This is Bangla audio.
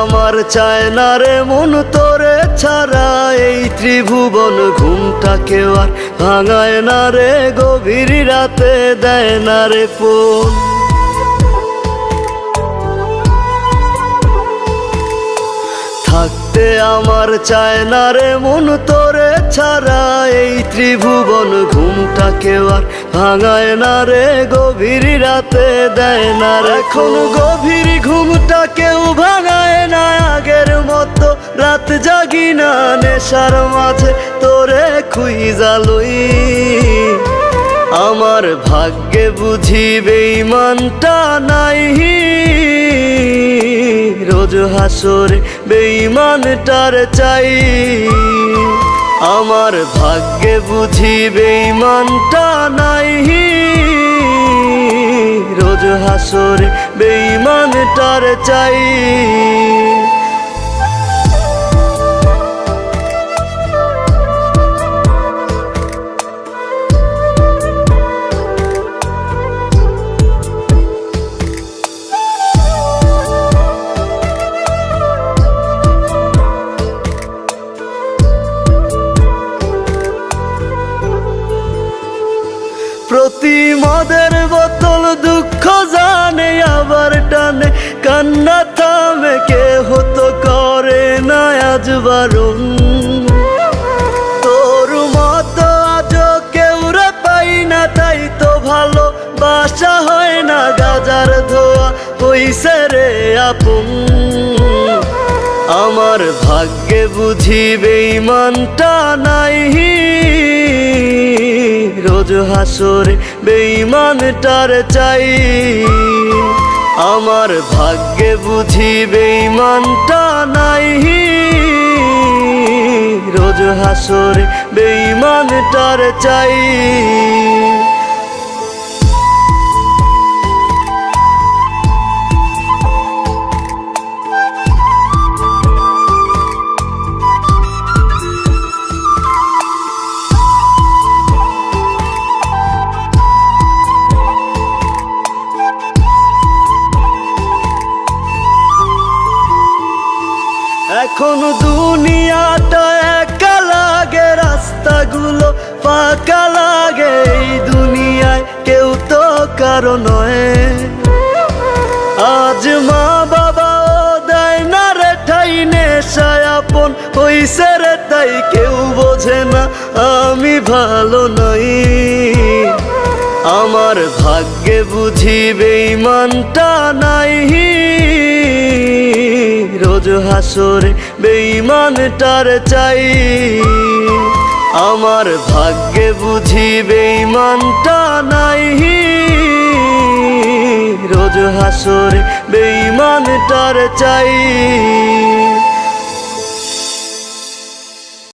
আমার চায় না রে মন তোরে ছাড়া, এই ত্রিভুবন ঘুমটাকে আর ভাঙায় না রে, গভীর রাতে দেয় না রে ফোন। থাকতে আমার চায় না রে মন তোরে ছাড়া, এই ত্রিভুবন ঘুমটাকে আর ভাঙায় না রে, গভীর রাতে দেয় না রে। এখন গভীর ঘুমটা কেউ ভাঙায় না, আগের মতো রাত জাগি না, নেশার মাঝে তোরে খুঁজা লই। আমার ভাগ্যে বুঝি বেঈমানটা নাই, রোজ হাসরে বেঈমানটার চাই। আমার ভাগ্যে বুঝি বেঈমানটা নাই, রোজ হাসরে বেঈমানটার চাই। প্রতি মদের বোতল দুঃখ জানে আবার টানে, কান্না থামে কে হতো করে না আজ বারণ। তোর মতো আজ কেউ রে পাই না, তাই তো ভালো বাসা হয় না, গাজার ধোয়া হইছে রে আপন। আমার ভাগ্যে বুঝি বেঈমানটা নাই, রোজ হাসরে বেঈমানটার চাই। আমার ভাগ্যে বুঝি বেঈমানটা নাই, রোজ হাসরে বেঈমানটার চাই। এখন দুনিয়াটা একা লাগে, রাস্তাগুলো ফাঁকা লাগে, এই দুনিয়ায় কেউ তো কারো নয়। আজ মা বাবাও দেয় না রে ঠাই, নেশায় আপন হইছে রে তাই কেউ বোঝে না আমি ভালো নই। আমার ভাগ্যে বুঝি বেঈমানটা নাই, রোজ হাসরে বেঈমানটার চাই। আমার ভাগ্যে বুঝি বেঈমানটা নাই, রোজ হাসরে বেঈমানটার চাই।